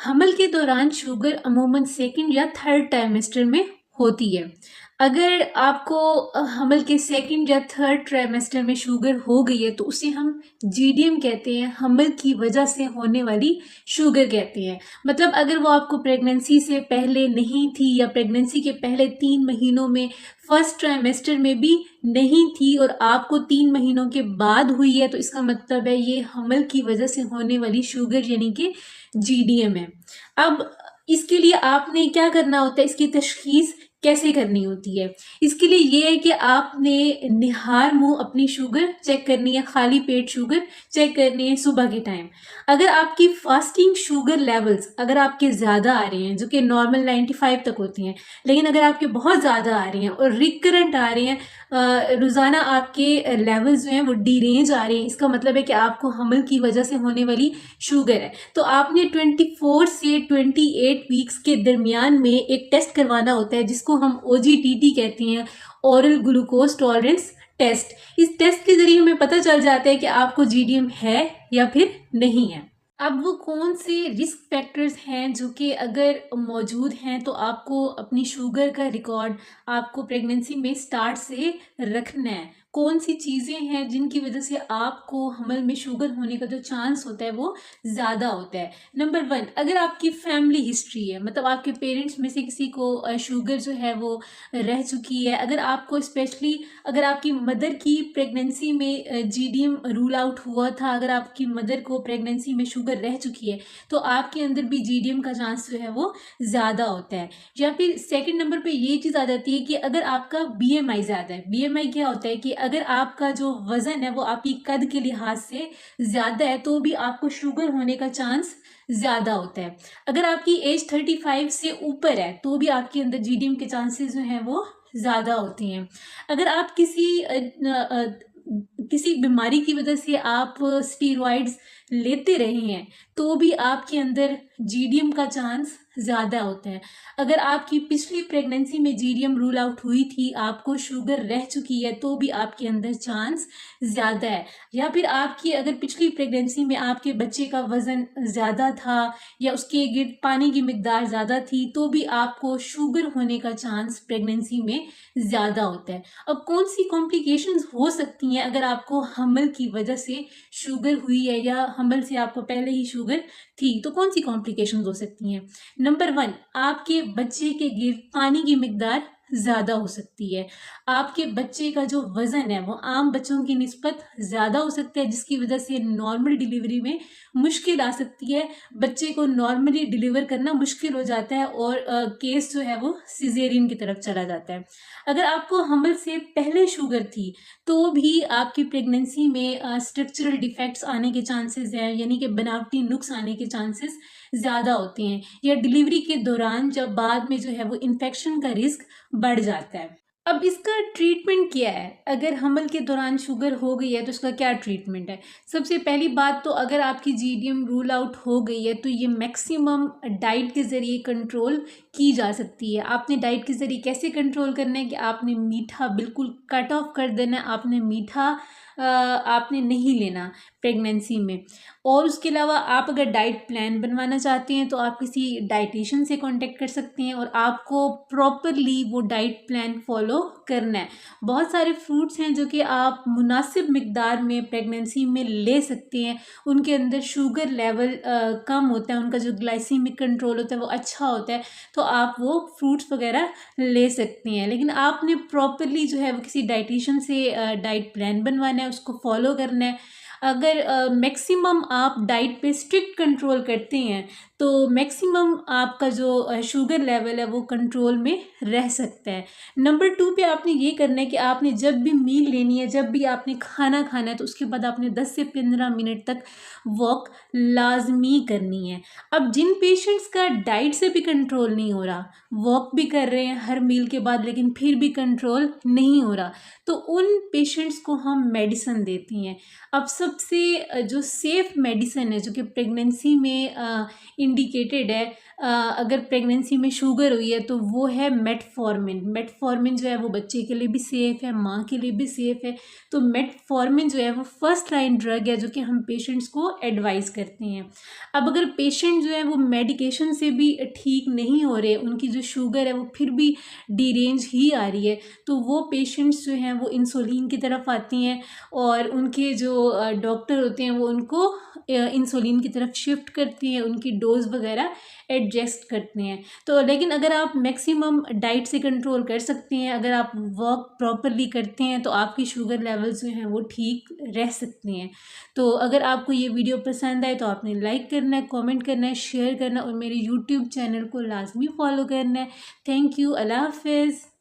हमल के दौरान शुगर अमूमन सेकंड या थर्ड ट्राइमेस्टर में होती है। अगर आपको हमल के सेकंड या थर्ड ट्राइमेस्टर में शुगर हो गई है तो उसे हम जीडीएम कहते हैं, हमल की वजह से होने वाली शुगर कहते हैं। मतलब अगर वो आपको प्रेगनेंसी से पहले नहीं थी या प्रेगनेंसी के पहले 3 महीनों में फर्स्ट ट्राइमेस्टर में भी नहीं थी और आपको 3 महीनों के बाद हुई है तो इसका मतलब है ये हमल की वजह से होने वाली शुगर यानी कि जीडीएम है। अब इसके लिए आपने क्या करना होता है, इसकी तशखीस कैसे करनी होती है? इसके लिए ये है कि आपने निहार मुंह अपनी शुगर चेक करनी है, खाली पेट शुगर चेक करनी है सुबह के टाइम। अगर आपकी फास्टिंग शुगर लेवल्स अगर आपके ज़्यादा आ रहे हैं, जो कि नॉर्मल 95 तक होती हैं, लेकिन अगर आपके बहुत ज़्यादा आ रही हैं और रिकरेंट आ रही हैं, रोज़ाना आपके लेवल्स जो हैं वो डीरेंज आ रहे हैं, इसका मतलब है कि आपको हमल की वजह से होने वाली शुगर है। तो आपने 24 से 28 वीक्स के दरमियान में एक टेस्ट करवाना होता है जिसको हम OGTT कहते हैं, ओरल ग्लूकोज टॉलरेंस टेस्ट। इस टेस्ट के जरिए हमें पता चल जाता है कि आपको जीडीएम है या फिर नहीं है। अब वो कौन से रिस्क फैक्टर्स हैं जो कि अगर मौजूद हैं तो आपको अपनी शुगर का रिकॉर्ड आपको प्रेगनेंसी में स्टार्ट से रखना है। कौन सी चीज़ें हैं जिनकी वजह से आपको हमल में शुगर होने का जो चांस होता है वो ज़्यादा होता है। नंबर 1, अगर आपकी फैमिली हिस्ट्री है, मतलब आपके पेरेंट्स में से किसी को शुगर जो है वो रह चुकी है, अगर आपको स्पेशली अगर आपकी मदर की प्रेगनेंसी में जीडीएम रूल आउट हुआ था, अगर आपकी मदर को प्रेगनेंसी में शुगर रह चुकी है तो आपके अंदर भी जीडीएम का चांस जो है वो ज़्यादा होता है। या फिर सेकंड नंबर पे ये चीज़ आ जाती है कि अगर आपका बीएमआई ज़्यादा है। बीएमआई क्या होता है कि अगर आपका जो वज़न है वो आपकी कद के लिहाज से ज़्यादा है तो भी आपको शुगर होने का चांस ज़्यादा होता है। अगर आपकी एज 35 से ऊपर है तो भी आपके अंदर जीडीएम के चांसेस जो हैं वो ज़्यादा होती हैं। अगर आप किसी बीमारी की वजह से आप स्टीरॉइड्स लेते रहे हैं तो भी आपके अंदर जीडीएम का चांस ज़्यादा होता है। अगर आपकी पिछली प्रेगनेंसी में जीडीएम रूल आउट हुई थी, आपको शुगर रह चुकी है तो भी आपके अंदर चांस ज़्यादा है। या फिर आपकी अगर पिछली प्रेगनेंसी में आपके बच्चे का वज़न ज़्यादा था या उसके गिर्द पानी की मिकदार ज़्यादा थी तो भी आपको शुगर होने का चांस प्रेगनेंसी में ज़्यादा होता है। अब कौन सी कॉम्प्लिकेशंस हो सकती हैं अगर आपको हमल की वजह से शुगर हुई है या हमल से आपको पहले ही शुगर थी, तो कौन सी कॉम्प्लिकेशंस हो सकती हैं? नंबर 1, आपके बच्चे के गिर्द पानी की मिकदार ज़्यादा हो सकती है। आपके बच्चे का जो वज़न है वो आम बच्चों की निस्बत ज़्यादा हो सकता है जिसकी वजह से नॉर्मल डिलीवरी में मुश्किल आ सकती है। बच्चे को नॉर्मली डिलीवर करना मुश्किल हो जाता है और केस जो है वो सिजेरियन की तरफ चला जाता है। अगर आपको हमल से पहले शुगर थी तो भी आपकी प्रेगनेंसी में स्ट्रक्चरल डिफेक्ट्स आने के चांसेस हैं, यानी कि बनावटी नुक्स आने के चांसेस ज़्यादा होते हैं, या डिलीवरी के दौरान जब बाद में जो है वो इन्फेक्शन का रिस्क बढ़ जाता है। अब इसका ट्रीटमेंट क्या है? अगर हमल के दौरान शुगर हो गई है तो इसका क्या ट्रीटमेंट है? सबसे पहली बात तो अगर आपकी जीडीएम रूल आउट हो गई है तो ये मैक्सिमम डाइट के ज़रिए कंट्रोल की जा सकती है। आपने डाइट के ज़रिए कैसे कंट्रोल करना है कि आपने मीठा बिल्कुल कट ऑफ कर देना है, आपने मीठा आपने नहीं लेना प्रेगनेंसी में। और उसके अलावा आप अगर डाइट प्लान बनवाना चाहते हैं तो आप किसी डाइटिशियन से कांटेक्ट कर सकते हैं और आपको प्रॉपरली वो डाइट प्लान फॉलो करना है। बहुत सारे फ्रूट्स हैं जो कि आप मुनासिब मिकदार में प्रेगनेंसी में ले सकते हैं। उनके अंदर शुगर लेवल कम होता है, उनका जो ग्लाइसीमिक कंट्रोल होता है वो अच्छा होता है, तो आप वो फ्रूट्स वगैरह ले सकते हैं। लेकिन आपने प्रॉपरली जो है वो किसी डाइटिशियन से डाइट प्लान बनवाना है, उसको फॉलो करना है। अगर मैक्सिमम आप डाइट पे स्ट्रिक्ट कंट्रोल करते हैं तो मैक्सिमम आपका जो शुगर लेवल है वो कंट्रोल में रह सकता है। नंबर 2 पे आपने ये करना है कि आपने जब भी मील लेनी है, जब भी आपने खाना खाना है तो उसके बाद आपने 10 से 15 मिनट तक वॉक लाजमी करनी है। अब जिन पेशेंट्स का डाइट से भी कंट्रोल नहीं हो रहा, वॉक भी कर रहे हैं हर मील के बाद लेकिन फिर भी कंट्रोल नहीं हो रहा, तो उन पेशेंट्स को हम मेडिसिन देती हैं। अब सब सबसे जो सेफ़ मेडिसिन है जो कि प्रेगनेंसी में इंडिकेटेड है, अगर प्रेगनेंसी में शुगर हुई है तो वो है मेटफॉर्मिन। मेटफॉर्मिन जो है वो बच्चे के लिए भी सेफ़ है, माँ के लिए भी सेफ़ है। तो मेटफॉर्मिन जो है वो फर्स्ट लाइन ड्रग है जो कि हम पेशेंट्स को एडवाइस करते हैं। अब अगर पेशेंट जो है वो मेडिकेशन से भी ठीक नहीं हो रहे, उनकी जो शुगर है वो फिर भी डीरेंज ही आ रही है, तो वो पेशेंट्स जो हैं वो इंसुलिन की तरफ आती हैं और उनके जो डॉक्टर होते हैं वो उनको इंसुलिन की तरफ शिफ्ट करती हैं, उनकी डोज वगैरह एडजस्ट करते हैं। तो लेकिन अगर आप मैक्सिमम डाइट से कंट्रोल कर सकते हैं, अगर आप वर्क प्रॉपरली करते हैं तो आपकी शुगर लेवल्स जो हैं वो ठीक रह सकते हैं। तो अगर आपको ये वीडियो पसंद आए तो आपने लाइक करना है, कमेंट करना है, शेयर करना है और मेरे यूट्यूब चैनल को लाजमी फॉलो करना है। Thank you. अल्लाह हाफिज़।